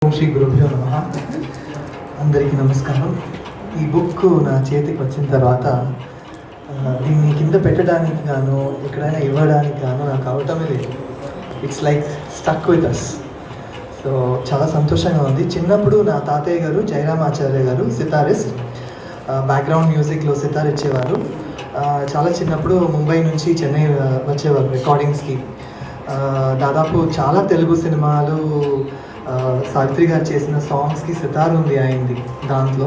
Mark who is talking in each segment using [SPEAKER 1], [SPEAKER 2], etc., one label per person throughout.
[SPEAKER 1] శ్రీ గురుభ్యో నమః. అందరికీ నమస్కారం. ఈ బుక్ నా చేతికి వచ్చిన తర్వాత దీన్ని కింద పెట్టడానికి గాను ఎక్కడైనా ఇవ్వడానికి గాను నాకు అవటమే లేదు. It's like stuck with us. So చాలా సంతోషంగా ఉంది. చిన్నప్పుడు నా తాతయ్య గారు జయరామాచార్య గారు సితారిస్ట్, బ్యాక్గ్రౌండ్ మ్యూజిక్లో సితార్ ఇచ్చేవారు. చాలా చిన్నప్పుడు ముంబై నుంచి చెన్నై వచ్చేవారు రికార్డింగ్స్కి. దాదాపు చాలా తెలుగు సినిమాలు సావిత్రి గారు చేసిన సాంగ్స్కి సితార్ ఉంది అయింది. దాంట్లో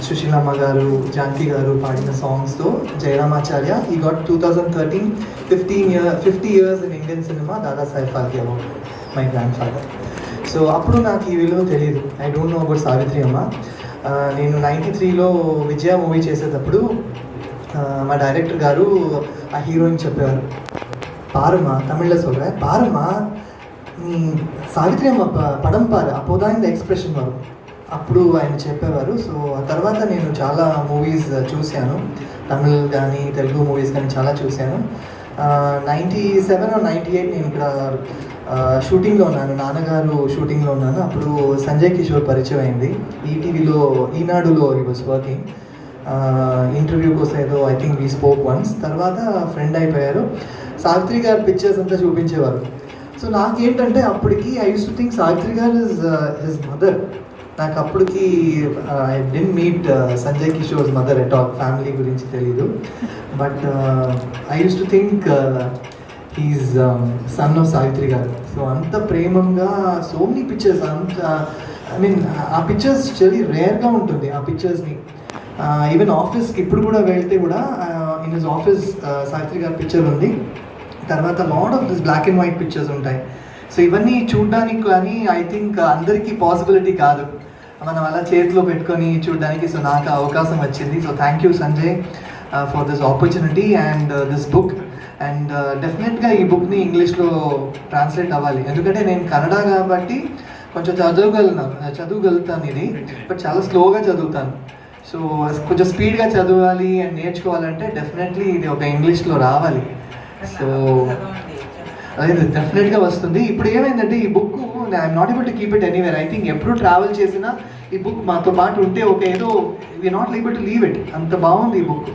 [SPEAKER 1] సుశీలమ్మ గారు, జానకి గారు పాడిన సాంగ్స్తో జయరామాచార్య ఈ got 2013 50 years in Indian cinema Dadasaheb Phalke award, my grand father. So అప్పుడు నాకు ఈ విలువ తెలియదు. I don't know about Savitri అమ్మ. నేను 93లో విజయ మూవీ చేసేటప్పుడు మా డైరెక్టర్ గారు ఆ హీరోయిన్ చెప్పేవారు, పారుమా తమిళ్లో சொல்ற பாருமா நீ సావిత్రి అమ్మ పడం పారు అపోదా ఇన్ ద ఎక్స్ప్రెషన్ వరకు అప్పుడు ఆయన చెప్పేవారు. సో ఆ తర్వాత నేను చాలా మూవీస్ చూశాను, తమిళ్ కానీ తెలుగు మూవీస్ కానీ చాలా చూశాను. 97 or 98 నేను ఇక్కడ షూటింగ్లో ఉన్నాను, నాన్నగారు షూటింగ్లో ఉన్నాను. అప్పుడు సంజయ్ కిషోర్ పరిచయం అయింది. ఈటీవీలో ఈనాడులో హీ వాస్ వర్కింగ్. ఇంటర్వ్యూ కోసం ఏదో I think we spoke once. తర్వాత ఫ్రెండ్ అయిపోయారు. సావిత్రి గారి పిక్చర్స్ అంతా చూపించేవారు. సో నాకేంటంటే అప్పటికి I used to think Savitri garu is his mother. నాకు అప్పటికి I didn't meet Sanjay Kishore's mother at all, family గురించి తెలీదు. But I used to think he is son of Savitri garu. So అంత ప్రేమంగా సో మెనీ పిక్చర్స్, అంత ఐ మీన్ ఆ పిక్చర్స్ చాలా రేర్గా ఉంటుంది ఆ పిక్చర్స్ని. ఈవెన్ ఆఫీస్కి ఇప్పుడు కూడా వెళ్తే కూడా ఇన్ హిజ్ ఆఫీస్ సావిత్రి గారి పిక్చర్ ఉంది. తర్వాత lot of this black and white pictures ఉంటాయి. సో ఇవన్నీ చూడడానికి కానీ ఐ థింక్ అందరికీ పాసిబిలిటీ కాదు మనం అలా చేతిలో పెట్టుకొని చూడడానికి. సో నాకు అవకాశం వచ్చింది. So thank you Sanjay for this opportunity and this book. And డెఫినెట్గా ఈ బుక్ని ఇంగ్లీష్లో ట్రాన్స్లేట్ అవ్వాలి, ఎందుకంటే నేను కన్నడ కాబట్టి కొంచెం చదవగలుగుతాను ఇది, బట్ చాలా స్లోగా చదువుతాను. సో కొంచెం స్పీడ్గా చదవాలి అండ్ నేర్చుకోవాలంటే డెఫినెట్లీ ఇది ఒక ఇంగ్లీష్లో రావాలి. సో అదే డెఫినెట్గా వస్తుంది. ఇప్పుడు ఏమైందంటే ఈ book I'm not able to keep it anywhere. I think ఎప్పుడు ట్రావెల్ చేసినా ఈ బుక్ మాతో పాటు ఉంటే ఒక ఏదో we are not able to leave it, అంత బాగుంది ఈ బుక్.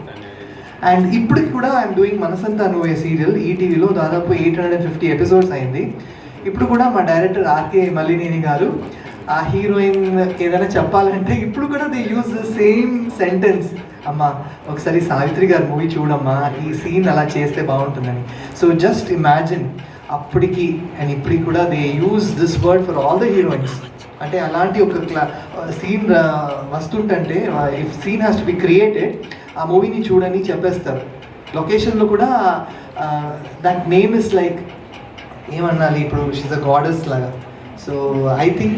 [SPEAKER 1] అండ్ ఇప్పటికి కూడా ఐఎమ్ డూయింగ్ మనసంతా నువ్వే సీరియల్ ఈటీవీలో దాదాపు 850 ఎపిసోడ్స్ అయింది. ఇప్పుడు కూడా మా డైరెక్టర్ ఆర్కే మల్లినేని గారు ఆ హీరోయిన్ ఏదైనా చెప్పాలంటే ఇప్పుడు కూడా they use the same sentence, అమ్మా ఒకసారి సావిత్రి గారి మూవీ చూడమ్మా, ఈ సీన్ అలా చేస్తే బాగుంటుందని. సో జస్ట్ ఇమాజిన్ అప్పటికి అండ్ ఇప్పటికి కూడా they use this word for all the heroines. అంటే అలాంటి ఒక సీన్ వస్తుంటే if scene has to be created ఆ మూవీని చూడని చెప్పేస్తారు. లొకేషన్లో కూడా దట్ నేమ్ ఇస్ లైక్ ఏమన్నాలి, ఇప్పుడు షీఈ్ అ గాడెస్ లాగా. So I think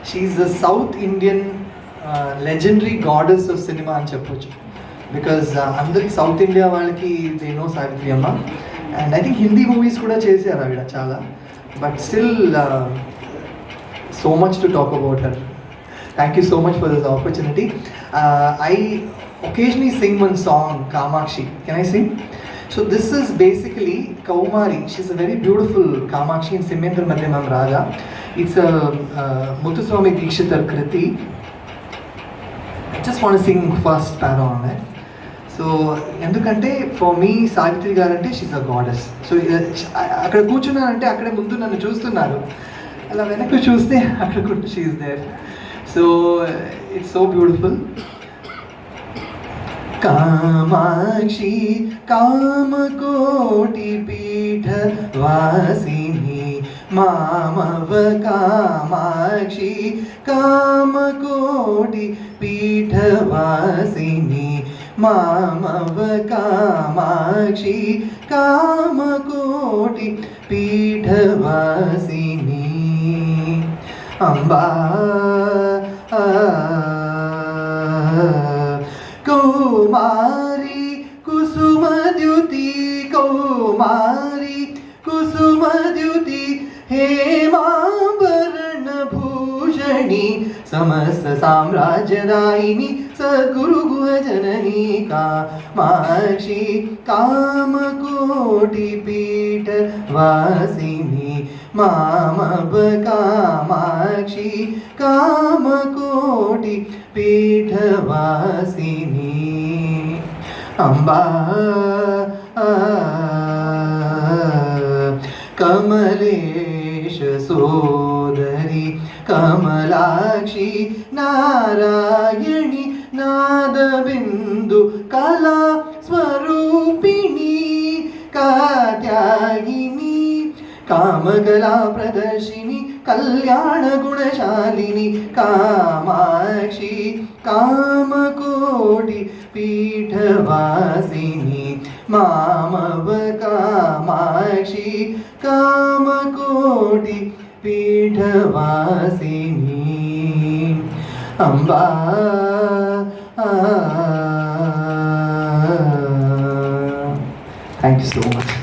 [SPEAKER 1] she is the South Indian legendary goddess of cinema అని చెప్పొచ్చు. బికాజ్ అందరికి సౌత్ ఇండియా వాళ్ళకి they know Savitri amma. And I think Hindi movies కూడా చేశారు ఆవిడ చాలా, but still so much to talk about her. Thank you so much for this opportunity. I occasionally sing one song, Kamakshi. Can I sing? So this is basically Kaumari. She's a very beautiful Kamakshi in Simendra Madhyamam Raga. It's a Muthuswami Dikshitar Kriti. I just want to sing first para on that. So ఎందుకంటే for me Savitri గారు అంటే she a goddess. So అక్కడ కూర్చున్నానంటే అక్కడే ముందు నన్ను చూస్తున్నారు, అలా వెనక్కి చూస్తే అక్కడ కూడా she there. So it's so beautiful. Kamakshi కామకోటి పీఠ వాసిని మామవ కామాక్షి కామకోటి పీఠ వాసిని మామవ కామాక్షి కామకోటి పీఠ వాసిని అంబా కౌమారి కుసుమద్యుతి కౌమారి కుసుమద్యుతి హేమాభరణ భూషణి సమస్త సామ్రాజ్యదాయిని సద్గురు గుహజనని కామాక్షి కామకోటి పీఠ వాసిని మామవ కామాక్షి కామకోటి పీఠవాసిని అంబా కమలేశ సోదరి కమలాక్షి నారాయణి నాదబిందు కళా స్వరూపిణి కాత్యాయిని కామకళా ప్రదర్శిని కళ్యాణ గుణశాలిని కామాక్షి కామకోటి పీఠవాసిని మామవ కామాక్షి కామకోటి పీఠవాసిని అంబా థ్యాంక్ యూ సో మచ్.